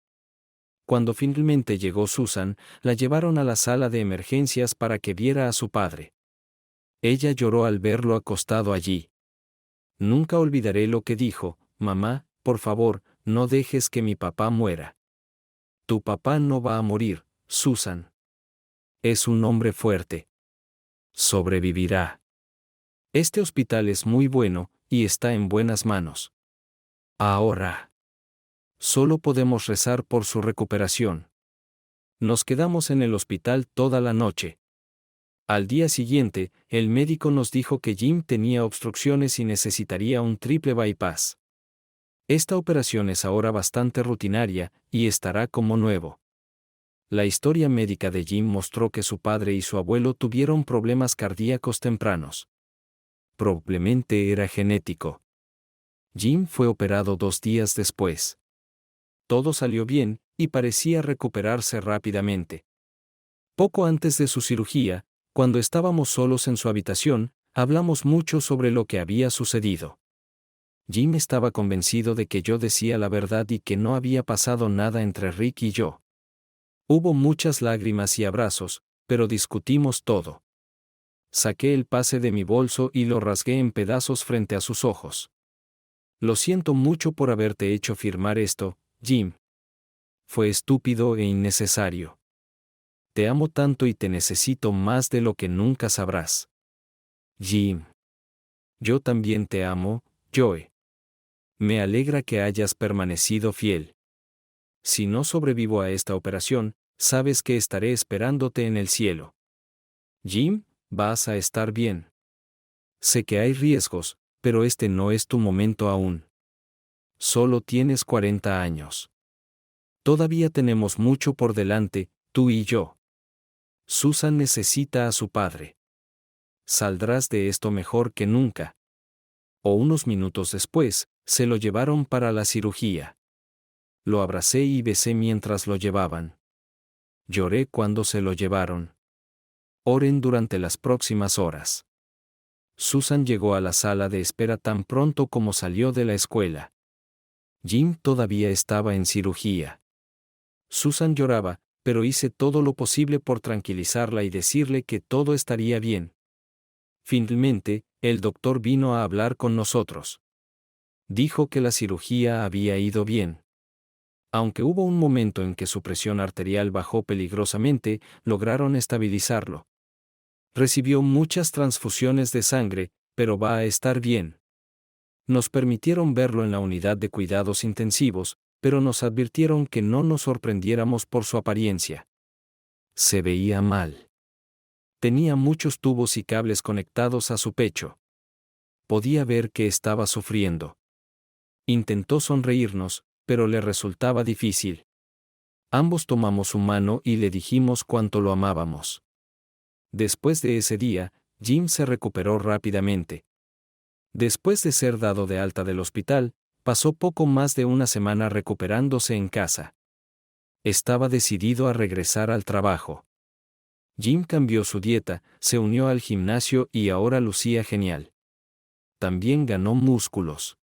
Cuando finalmente llegó Susan, la llevaron a la sala de emergencias para que viera a su padre. Ella lloró al verlo acostado allí. Nunca olvidaré lo que dijo: «Mamá, por favor, no dejes que mi papá muera». Tu papá no va a morir, Susan. Es un hombre fuerte. Sobrevivirá. Este hospital es muy bueno, y está en buenas manos. Ahora. Solo podemos rezar por su recuperación. Nos quedamos en el hospital toda la noche. Al día siguiente, el médico nos dijo que Jim tenía obstrucciones y necesitaría un triple bypass. Esta operación es ahora bastante rutinaria, y estará como nuevo. La historia médica de Jim mostró que su padre y su abuelo tuvieron problemas cardíacos tempranos. Probablemente era genético. Jim fue operado 2 días después. Todo salió bien, y parecía recuperarse rápidamente. Poco antes de su cirugía, cuando estábamos solos en su habitación, hablamos mucho sobre lo que había sucedido. Jim estaba convencido de que yo decía la verdad y que no había pasado nada entre Rick y yo. Hubo muchas lágrimas y abrazos, pero discutimos todo. Saqué el pase de mi bolso y lo rasgué en pedazos frente a sus ojos. Lo siento mucho por haberte hecho firmar esto, Jim. Fue estúpido e innecesario. Te amo tanto y te necesito más de lo que nunca sabrás. Jim. Yo también te amo, Joe. Me alegra que hayas permanecido fiel. Si no sobrevivo a esta operación, sabes que estaré esperándote en el cielo. Jim, vas a estar bien. Sé que hay riesgos, pero este no es tu momento aún. Solo tienes 40 años. Todavía tenemos mucho por delante, tú y yo. Susan necesita a su padre. Saldrás de esto mejor que nunca. O unos minutos después, se lo llevaron para la cirugía. Lo abracé y besé mientras lo llevaban. Lloré cuando se lo llevaron. Oren durante las próximas horas. Susan llegó a la sala de espera tan pronto como salió de la escuela. Jim todavía estaba en cirugía. Susan lloraba, pero hice todo lo posible por tranquilizarla y decirle que todo estaría bien. Finalmente, el doctor vino a hablar con nosotros. Dijo que la cirugía había ido bien. Aunque hubo un momento en que su presión arterial bajó peligrosamente, lograron estabilizarlo. Recibió muchas transfusiones de sangre, pero va a estar bien. Nos permitieron verlo en la unidad de cuidados intensivos, pero nos advirtieron que no nos sorprendiéramos por su apariencia. Se veía mal. Tenía muchos tubos y cables conectados a su pecho. Podía ver que estaba sufriendo. Intentó sonreírnos, pero le resultaba difícil. Ambos tomamos su mano y le dijimos cuánto lo amábamos. Después de ese día, Jim se recuperó rápidamente. Después de ser dado de alta del hospital, pasó poco más de una semana recuperándose en casa. Estaba decidido a regresar al trabajo. Jim cambió su dieta, se unió al gimnasio y ahora lucía genial. También ganó músculos.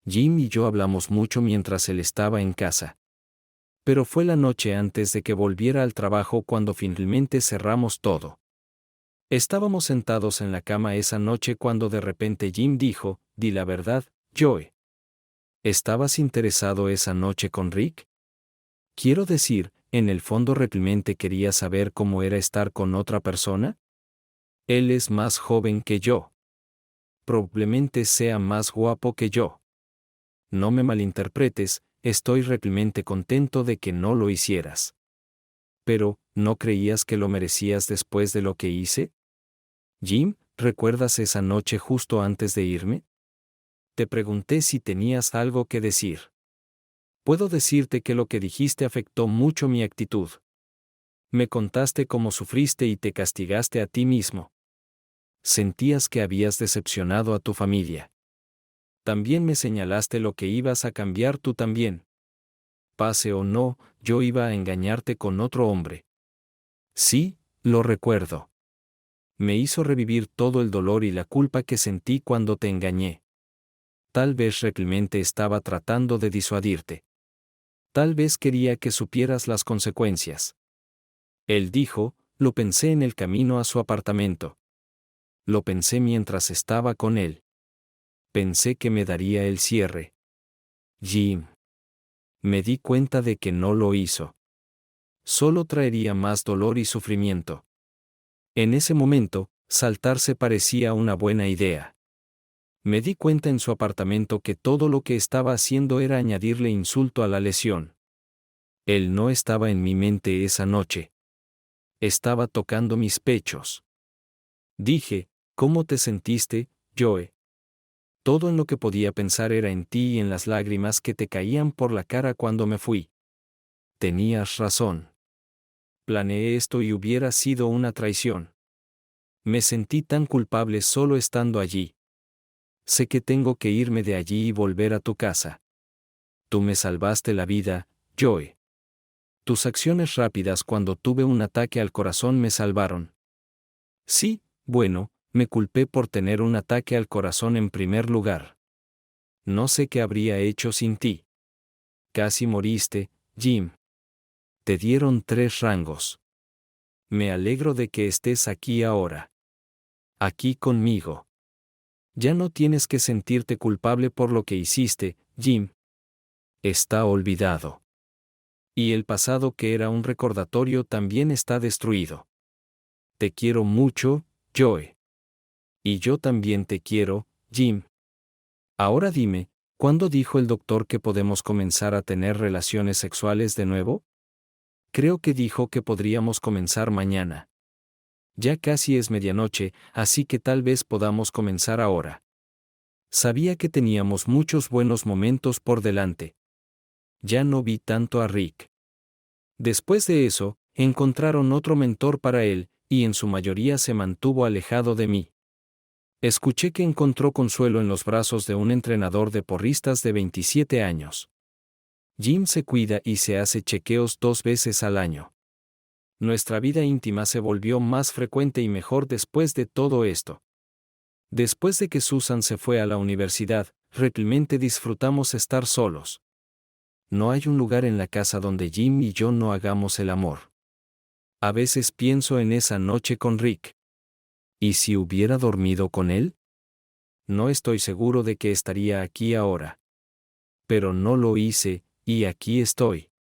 Jim y yo hablamos mucho mientras él estaba en casa. Pero fue la noche antes de que volviera al trabajo cuando finalmente cerramos todo. Estábamos sentados en la cama esa noche cuando de repente Jim dijo, «Di la verdad, Joe. ¿Estabas interesado esa noche con Rick? Quiero decir, en el fondo realmente quería saber cómo era estar con otra persona. Él es más joven que yo. Probablemente sea más guapo que yo. No me malinterpretes, estoy realmente contento de que no lo hicieras. Pero, ¿no creías que lo merecías después de lo que hice? Jim, ¿recuerdas esa noche justo antes de irme? Te pregunté si tenías algo que decir. Puedo decirte que lo que dijiste afectó mucho mi actitud. Me contaste cómo sufriste y te castigaste a ti mismo. Sentías que habías decepcionado a tu familia. También me señalaste lo que ibas a cambiar tú también. Pase o no, yo iba a engañarte con otro hombre. Sí, lo recuerdo. Me hizo revivir todo el dolor y la culpa que sentí cuando te engañé. Tal vez realmente estaba tratando de disuadirte. Tal vez quería que supieras las consecuencias. Él dijo, lo pensé en el camino a su apartamento. Lo pensé mientras estaba con él. Pensé que me daría el cierre. Jim. Me di cuenta de que no lo hizo. Solo traería más dolor y sufrimiento. En ese momento, saltarse parecía una buena idea. Me di cuenta en su apartamento que todo lo que estaba haciendo era añadirle insulto a la lesión. Él no estaba en mi mente esa noche. Estaba tocando mis pechos. Dije, ¿cómo te sentiste, Joe? Todo en lo que podía pensar era en ti y en las lágrimas que te caían por la cara cuando me fui. Tenías razón. Planeé esto y hubiera sido una traición. Me sentí tan culpable solo estando allí. Sé que tengo que irme de allí y volver a tu casa. Tú me salvaste la vida, Joe. Tus acciones rápidas cuando tuve un ataque al corazón me salvaron. Sí, bueno, me culpé por tener un ataque al corazón en primer lugar. No sé qué habría hecho sin ti. Casi moriste, Jim. Te dieron 3 rangos. Me alegro de que estés aquí ahora. Aquí conmigo. Ya no tienes que sentirte culpable por lo que hiciste, Jim. Está olvidado. Y el pasado que era un recordatorio también está destruido. Te quiero mucho, Joe. Y yo también te quiero, Jim. Ahora dime, ¿cuándo dijo el doctor que podemos comenzar a tener relaciones sexuales de nuevo? Creo que dijo que podríamos comenzar mañana. Ya casi es medianoche, así que tal vez podamos comenzar ahora. Sabía que teníamos muchos buenos momentos por delante. Ya no vi tanto a Rick. Después de eso, encontraron otro mentor para él, y en su mayoría se mantuvo alejado de mí. Escuché que encontró consuelo en los brazos de un entrenador de porristas de 27 años. Jim se cuida y se hace chequeos 2 veces al año. Nuestra vida íntima se volvió más frecuente y mejor después de todo esto. Después de que Susan se fue a la universidad, realmente disfrutamos estar solos. No hay un lugar en la casa donde Jim y yo no hagamos el amor. A veces pienso en esa noche con Rick. ¿Y si hubiera dormido con él? No estoy seguro de que estaría aquí ahora. Pero no lo hice, y aquí estoy.